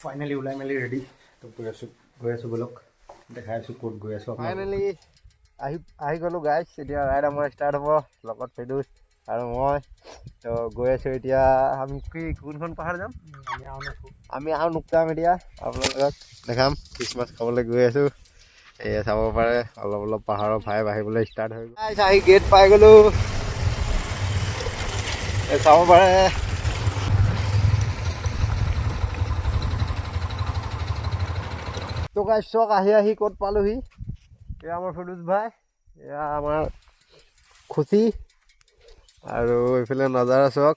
Finally ওলাই মেলি ready তো গৈ আছোঁ ব্লক দেখাই আছোঁ ক'ত গৈ আছোঁ ফাইনেলি আহি গ'লোঁ গাইছ এতিয়া ৰাইড আমাৰ ষ্টাৰ্ট হ'ব লগত ফেডুছ আৰু মই তো গৈ আছোঁ এতিয়া আমি কোনখন পাহাৰ যাম আমি আৰু নুকটাম এতিয়া আপোনালোকক দেখাম খ্ৰীষ্টমাছ খাবলৈ গৈ আছোঁ এয়া চাব পাৰে অলপ অলপ পাহাৰৰ ভাইব আহিবলৈ ষ্টাৰ্ট হৈ গ'ল আহি গেট পাই গ'লোঁ চাব পাৰে তো গাইছ চক আহি ক'ত পালোহি এয়া আমাৰ ফেডুছ ভাই এয়া আমাৰ খুচি আৰু এইফালে নাজাৰা চক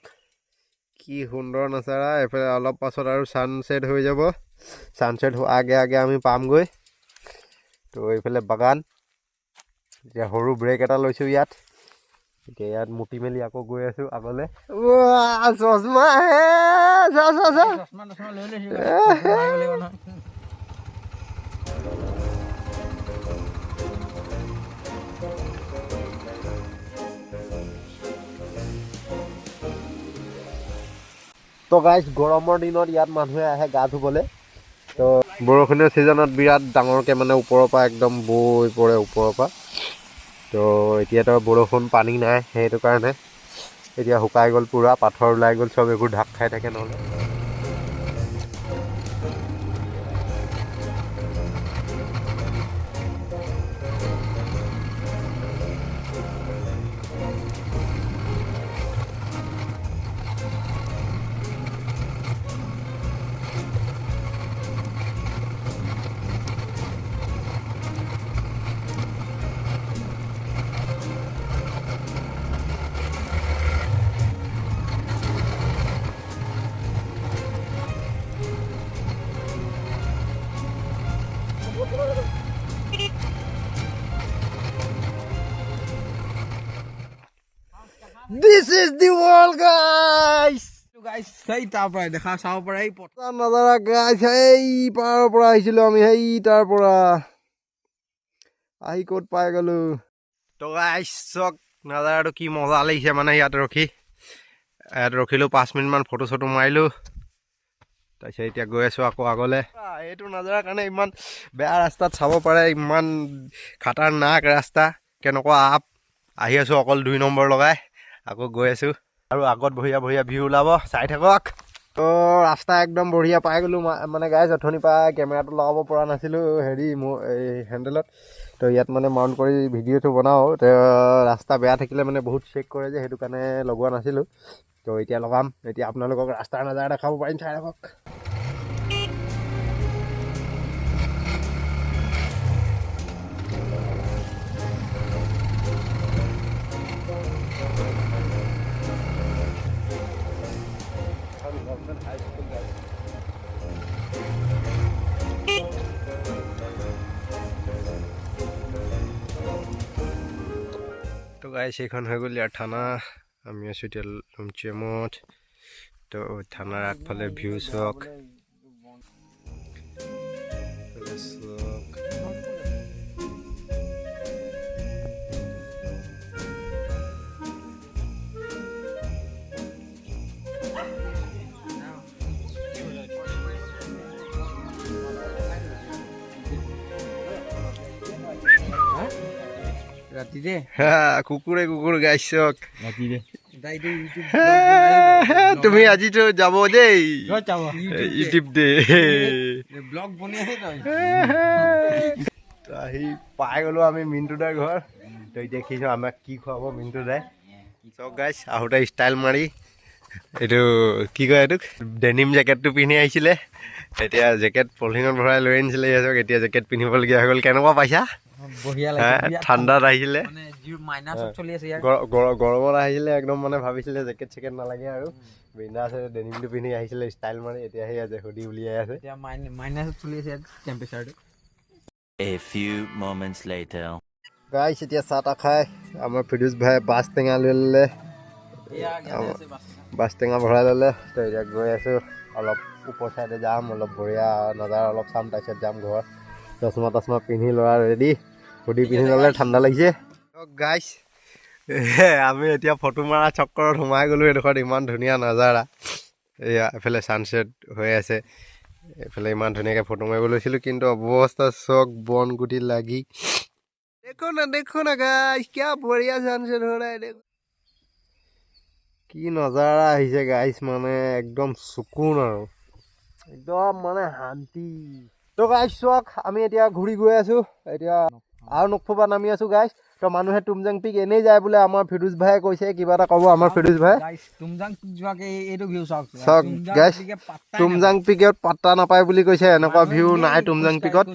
কি সুন্দৰ নাজাৰা এইফালে অলপ পাছত আৰু ছানছেট হৈ যাব ছানছেট আগে আগে আমি পামগৈ তো এইফালে বাগান এতিয়া সৰু ব্ৰেক এটা লৈছোঁ ইয়াত এতিয়া ইয়াত মুটি মেলি আকৌ গৈ আছোঁ আগলৈ চশমা তো গাইছ গৰমৰ দিনত ইয়াত মানুহে আহে গা ধুবলৈ তো বৰষুণৰ ছিজনত বিৰাট ডাঙৰকৈ মানে ওপৰৰ পৰা একদম বৈ পৰে ওপৰৰ পৰা তো এতিয়াতো বৰষুণ পানী নাই সেইটো কাৰণে এতিয়া শুকাই গ'ল পূৰা পাথৰ ওলাই গ'ল চব এইবোৰ ঢাক খাই থাকে নহ'লে This is the world, guys. Guys, সেই তাৰ পৰা দেখা চাব পৰা এই পথা নাজাৰা গাইছ এই পাহাৰৰ পৰা আহিছিলোঁ আমি সেই তাৰ পৰা আহি ক'ত পাই গ'লোঁ তো গাইছ চক নাজাৰাটো কি মজা লাগিছে মানে ইয়াত ৰখিলোঁ 5 মিনিটমান ফটো চটো মাৰিলোঁ তাৰপিছত এতিয়া গৈ আছোঁ আকৌ আগলৈ এইটো নাজাৰাৰ কাৰণে ইমান বেয়া ৰাস্তাত চাব পাৰে ইমান খাটাৰনাক ৰাস্তা কেনেকুৱা আহি আছোঁ অকল 2 নম্বৰ লগাই আকৌ গৈ আছোঁ আৰু আগত বঢ়িয়া বঢ়িয়া ভিউ ওলাব চাই থাকক তো ৰাস্তা একদম বঢ়িয়া পাই গ'লোঁ মানে গাইছ অথনিৰ পৰা কেমেৰাটো লগাব পৰা নাছিলোঁ হেৰি মোৰ এই হেণ্ডেলত তো ইয়াত মানে মাউণ্ট কৰি ভিডিঅ'টো বনাওঁ তো ৰাস্তা বেয়া থাকিলে মানে বহুত চেক কৰে যে সেইটো কাৰণে লগোৱা নাছিলোঁ তো এতিয়া লগাম এতিয়া আপোনালোকক ৰাস্তাৰ নাজাৰা দেখাব পাৰিম চাই থাকক তো গাইছ এইখন হৈ গ'ল ইয়াৰ থানা আমি আছোঁ এতিয়া লুমচিয়ামত তো থানাৰ আগফালে ভিউ চক ৰাতিৰে কুকুৰ গাইছ চক ৰাতিৰে তুমি আজিতো যাব দেই ইউটিউব দে ব্লগ বনি আছে তো আহি পাই গ'লোঁ আমি মিণ্টু দাৰ ঘৰ তো এতিয়া দেখিছোঁ আমাক কি খুৱাব মিণ্টু দাই চক গাইছ আহোঁতে ষ্টাইল মাৰি এইটো কি কয় এইটোক ডেনিম জেকেটটো পিন্ধি আহিছিলে এতিয়া জেকেট পলিথিনত ভৰাই লৈ আনিছিলে সিহঁতক এতিয়া জেকেট পিন্ধিবলগীয়া হৈ গ'ল কেনেকুৱা পাইছা ঠাণ্ডাত আহিছিলে গৰমত আহিছিলে একদম মানে ভাবিছিলে জেকেট চেকেট নালাগে আৰু বিন্দাছ ডেনিমটো পিন্ধি আহিছিলে ষ্টাইল মাৰি এতিয়া সেই আছে হুডি উলিয়াই আছে গাইছ এতিয়া চাহ তাহ খাই আমাৰ ফিৰোজ ভাই বাছ টেঙা লৈ ল'লে বাছ টেঙা ভৰাই ল'লে তো এতিয়া গৈ আছোঁ অলপ ওপৰ চাইডে যাম অলপ বঢ়িয়া নাজাৰা অলপ চাম তাৰপিছত যাম ঘৰত চশমা পিন্ধি ল'ৰা ৰেডি হুডি পিন্ধি ল'লে ঠাণ্ডা লাগিছে গাইছ আমি এতিয়া ফটো মাৰা চক্কৰত সোমাই গ'লোঁ এইডোখৰত ইমান ধুনীয়া নাজাৰা এয়া এফালে ছানছেট হৈ আছে এইফালে ইমান ধুনীয়াকৈ ফটো মাৰিব লৈছিলোঁ কিন্তু অৱস্থা চক বন গুটি লাগি দেখো না গাইছ কিয়া বঢ়িয়া চানছেট হৈ ৰহা है কি নজাৰা আহিছে গাইছ মানে একদম চকুন আৰু একদম মানে শান্তি তো গাইছ চক আমি এতিয়া ঘূৰি গৈ আছোঁ এতিয়া আৰু নকফুপা নামি আছোঁ গাইছ তো মানুহে তুমজাং পিক এনেই যায় বোলে আমাৰ ফিৰোজ ভাইয়ে কৈছে কিবা এটা ক'ব আমাৰ ফিৰোজ ভাই তুমজাং পিক যোৱাকে এইটো ভিউ চাওক চাওক গাইছ তুমজাং পিকত পাত্তা নাপায় বুলি কৈছে এনেকুৱা ভিউ নাই তুমজাং পিকত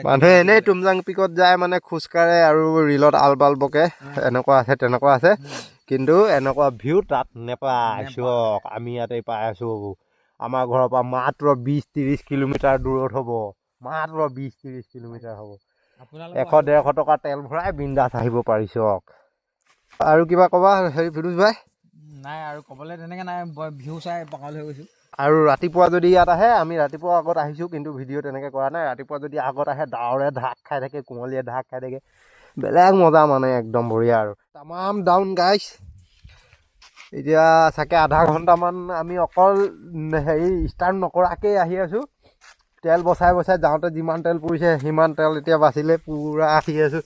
মানুহে এনেই তুমজাং পিকত যায় মানে খোজকাঢ়ে আৰু ৰিলত আলবাল বকে এনেকুৱা আছে তেনেকুৱা আছে কিন্তু এনেকুৱা ভিউ তাত নেপায় চক আমি ইয়াতে পাই আছোঁ আমাৰ ঘৰৰ পৰা মাত্ৰ 20-30 কিলোমিটাৰ দূৰত হ'ব মাত্ৰ 20-30 কিলোমিটাৰ হ'ব 100-150 টকা তেল ভৰাই বিন্দাছ আহিব পাৰিছক আৰু কিবা ক'বা হেৰি ফিৰোজ ভাই নাই আৰু ক'বলৈ তেনেকৈ নাই ভিউ চাই পাগল হৈ গৈছোঁ আৰু ৰাতিপুৱা যদি ইয়াত আহে আমি ৰাতিপুৱা আগত আহিছোঁ কিন্তু ভিডিঅ' তেনেকৈ কৰা নাই ৰাতিপুৱা যদি আগত আহে ডাৱৰে ঢাক খাই থাকে কুঁৱলীয়ে ঢাক খাই থাকে বেলেগ মজা মানে একদম বঢ়িয়া আৰু তামাম ডাউন গাইছ এতিয়া চাগে আধা ঘণ্টামান আমি অকল হেৰি ষ্টাৰ্ট নকৰাকৈ আহি আছোঁ তেল বচাই বচাই যাওঁতে যিমান তেল পৰিছে সিমান তেল এতিয়া বাচিলে পূৰা আহি আছোঁ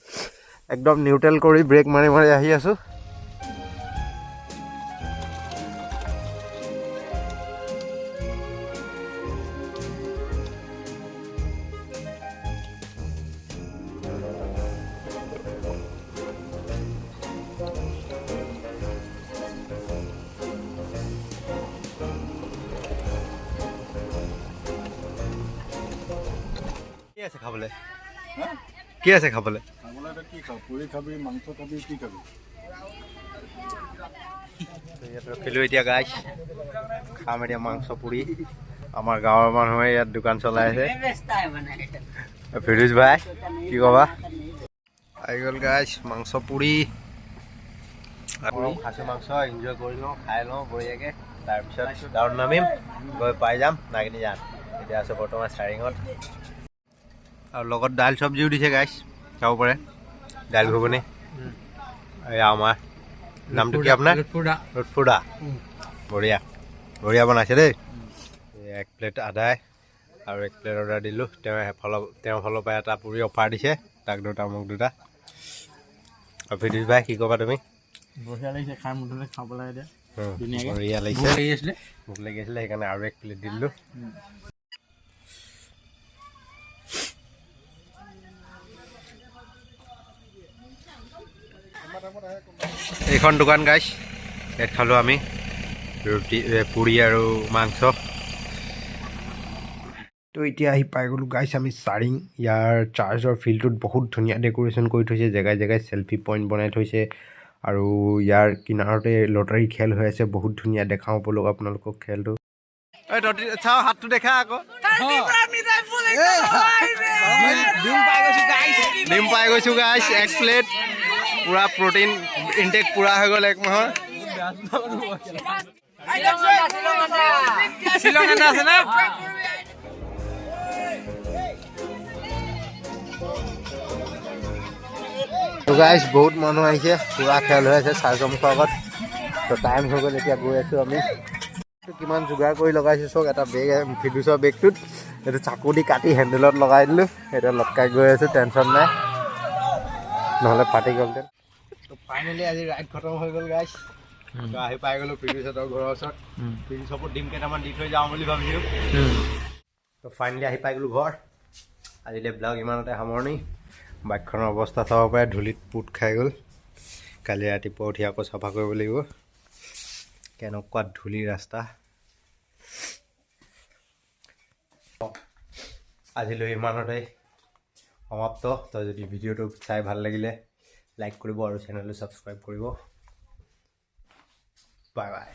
একদম নিউট্ৰেল কৰি ব্ৰেক মাৰি মাৰি আহি আছোঁ কি আছে খাবলৈ কি আছে খাবলৈ কি খাব পুৰি খাবি মাংস খাবি কি খাবি ইয়াত ৰখিলোঁ এতিয়া গাইছ খাম এতিয়া মাংস পুৰি আমাৰ গাঁৱৰ মানুহে ইয়াত দোকান চলাই আছে ফিৰোজ ভাই কি ক'বা আহি গ'ল গাইছ মাংস পুৰি খাচী মাংস এনজয় কৰি লওঁ খাই লওঁ বঢ়িয়াকৈ তাৰপিছত ডাউন নামিম গৈ পাই যাম নাগিনি যাম এতিয়া আছোঁ বৰ্তমান চাৰিঙত আৰু লগত দাইল চব্জিও দিছে গাইছ চাব পাৰে দাইল ঘুগুনি এয়া আমাৰ নামটো কি আপোনাৰ লুটফুদা বঢ়িয়া বঢ়িয়া বনাইছে দেই এক প্লেট আদায় আৰু এক প্লেট অৰ্ডাৰ দিলোঁ তেওঁৰ ফালৰ পৰা এটা পুৰি অফাৰ দিছে তাক দুটা মোক দুটা আৰু ফিৰোজ ভাই কি ক'বা তুমি বঢ়িয়া লাগিছে খাই মুঠতে খাব লাগে বঢ়িয়া লাগিছে ভোক লাগি আছিলে সেইকাৰণে আৰু এক প্লেট দি দিলোঁ এইখন দোকান গাইছ ইয়াত খালোঁ আমি ৰুটি পুৰি আৰু মাংস তো এতিয়া আহি পাই গ'লোঁ গাইছ আমি চাৰিং ইয়াৰ চাৰ্চৰ ফিল্ডটোত বহুত ধুনীয়া ডেক'ৰেশ্যন কৰি থৈছে জেগাই জেগাই চেল্ফি পইণ্ট বনাই থৈছে আৰু ইয়াৰ কিনাৰতে লটাৰী খেল হৈ আছে বহুত ধুনীয়া দেখাওঁ বোলো আপোনালোকক খেলটো চাওঁ হাতটো দেখা আকৌ ডিম পাই গৈছোঁ গাইছ এক প্লেট পুৰা প্ৰটিন ইনটেক পুৰা হৈ গ'ল এক মাহৰ তো গাইছ বহুত মানুহ আহিছে পুৰা খেল হৈ আছে চাৰ্জৰ মুখৰ আগত তো টাইম হৈ গ'ল এতিয়া গৈ আছোঁ আমি কিমান যোগাৰ কৰি লগাইছোঁ চক এটা বেগ ফিডুছৰ বেগটোত এইটো চাকু দি কাটি হেণ্ডেলত লগাই দিলোঁ এতিয়া লটকাই গৈ আছোঁ টেনশ্যন নাই নহ'লে ফাটি গ'লহেঁতেন তো ফাইনেলি আজি ৰাইড খতম হৈ গ'ল গাইছ তো আহি পাই গ'লোঁ ফিডুছহঁতৰ ঘৰৰ ওচৰত ফিডুছকো ডিম কেইটামান দি থৈ যাওঁ বুলি ভাবিছোঁ তো ফাইনেলি আহি পাই গ'লোঁ ঘৰ আজিলৈ ব্লগ ইমানতে সামৰণি বাইকখনৰ অৱস্থা চাব পাৰে ধূলিত পোত খাই গ'ল কালি ৰাতিপুৱা উঠি আকৌ চাফা কৰিব লাগিব কেনেকুৱা ধূলি ৰাস্তা আজিলৈ ইমানতে সমাপ্ত তো যদি ভিডিঅ'টো চাই ভাল লাগিলে লাইক কৰিব আৰু চেনেলটো ছাবস্ক্ৰাইব কৰিব বাই বাই